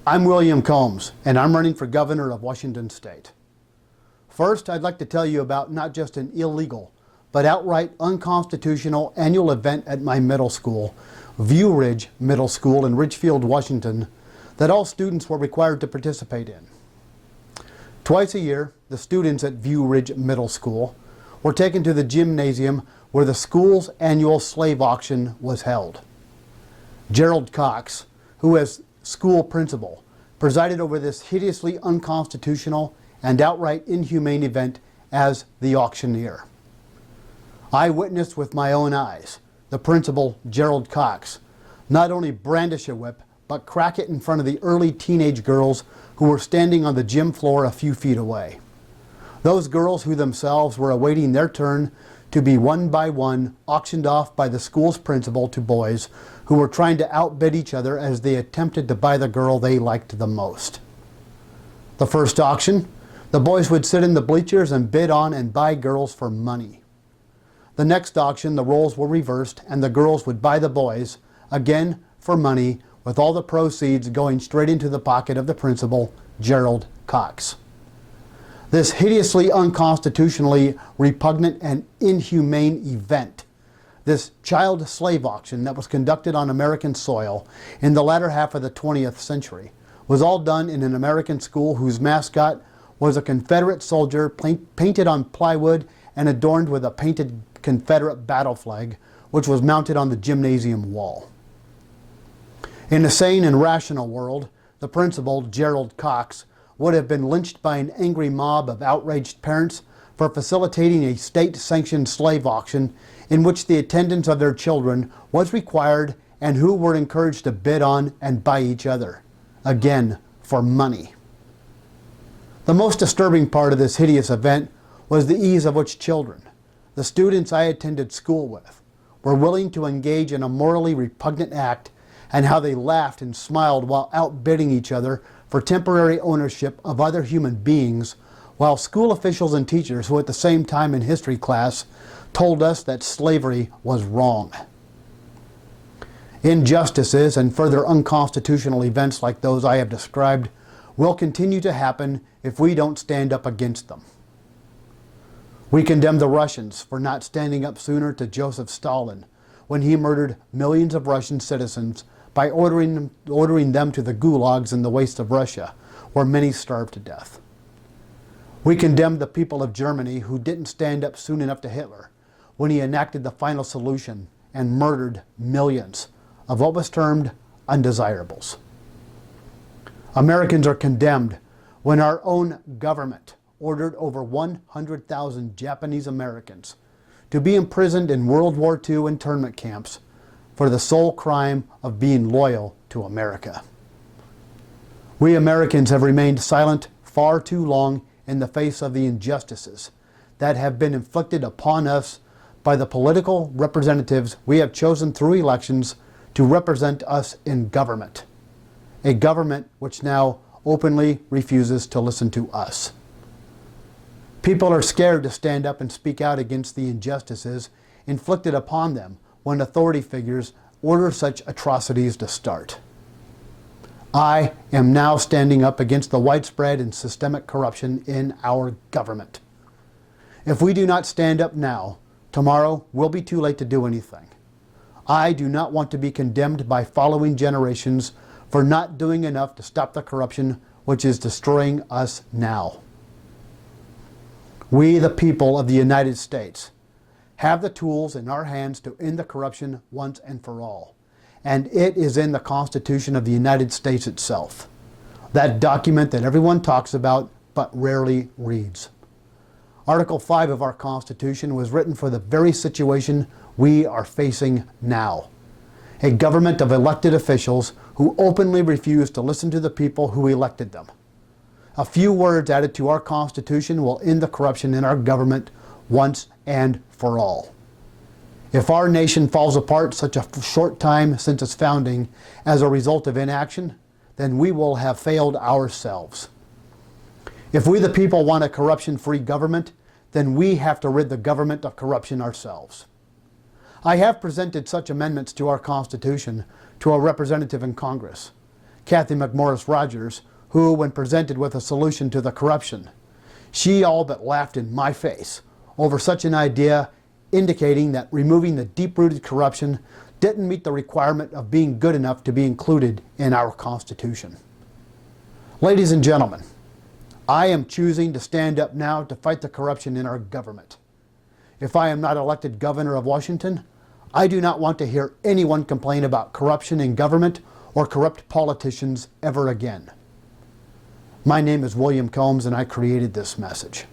I'm William Combs, and I'm running for governor of Washington State. First, I'd like to tell you about not just an illegal, but outright unconstitutional annual event at my middle school, View Ridge Middle School in Ridgefield, Washington, that all students were required to participate in. Twice a year, the students at View Ridge Middle School were taken to the gymnasium where the school's annual slave auction was held. Gerald Cox, who as school principal, presided over this hideously unconstitutional and outright inhumane event as the auctioneer. I witnessed with my own eyes the principal, Gerald Cox, not only brandish a whip, but crack it in front of the early teenage girls who were standing on the gym floor a few feet away. Those girls who themselves were awaiting their turn to be one by one auctioned off by the school's principal to boys who were trying to outbid each other as they attempted to buy the girl they liked the most. The first auction, the boys would sit in the bleachers and bid on and buy girls for money. The next auction, the roles were reversed and the girls would buy the boys, again for money, with all the proceeds going straight into the pocket of the principal, Gerald Cox. This hideously unconstitutionally repugnant and inhumane event, this child slave auction that was conducted on American soil in the latter half of the 20th century, was all done in an American school whose mascot was a Confederate soldier painted on plywood and adorned with a painted Confederate battle flag, which was mounted on the gymnasium wall. In a sane and rational world, the principal, Gerald Cox, would have been lynched by an angry mob of outraged parents for facilitating a state-sanctioned slave auction in which the attendance of their children was required and who were encouraged to bid on and buy each other, again for money. The most disturbing part of this hideous event was the ease of which children, the students I attended school with, were willing to engage in a morally repugnant act, and how they laughed and smiled while outbidding each other for temporary ownership of other human beings, while school officials and teachers who at the same time in history class told us that slavery was wrong. Injustices and further unconstitutional events like those I have described will continue to happen if we don't stand up against them. We condemn the Russians for not standing up sooner to Joseph Stalin when he murdered millions of Russian citizens by ordering them to the gulags in the waste of Russia, where many starved to death. We condemn the people of Germany who didn't stand up soon enough to Hitler when he enacted the final solution and murdered millions of what was termed undesirables. Americans are condemned when our own government ordered over 100,000 Japanese Americans to be imprisoned in World War II internment camps for the sole crime of being loyal to America. We Americans have remained silent far too long in the face of the injustices that have been inflicted upon us by the political representatives we have chosen through elections to represent us in government, a government which now openly refuses to listen to us. People are scared to stand up and speak out against the injustices inflicted upon them when authority figures order such atrocities to start. I am now standing up against the widespread and systemic corruption in our government. If we do not stand up now, tomorrow will be too late to do anything. I do not want to be condemned by following generations for not doing enough to stop the corruption which is destroying us now. We, the people of the United States, have the tools in our hands to end the corruption once and for all. And it is in the Constitution of the United States itself, that document that everyone talks about but rarely reads. Article 5 of our Constitution was written for the very situation we are facing now. A government of elected officials who openly refuse to listen to the people who elected them. A few words added to our Constitution will end the corruption in our government once and for all. If our nation falls apart such a short time since its founding as a result of inaction, then we will have failed ourselves. If we the people want a corruption-free government, then we have to rid the government of corruption ourselves. I have presented such amendments to our Constitution to a representative in Congress. Kathy McMorris Rogers, who, when presented with a solution to the corruption, she all but laughed in my face over such an idea, indicating that removing the deep-rooted corruption didn't meet the requirement of being good enough to be included in our Constitution. Ladies and gentlemen, I am choosing to stand up now to fight the corruption in our government. If I am not elected governor of Washington, I do not want to hear anyone complain about corruption in government or corrupt politicians ever again. My name is William Combs, and I created this message.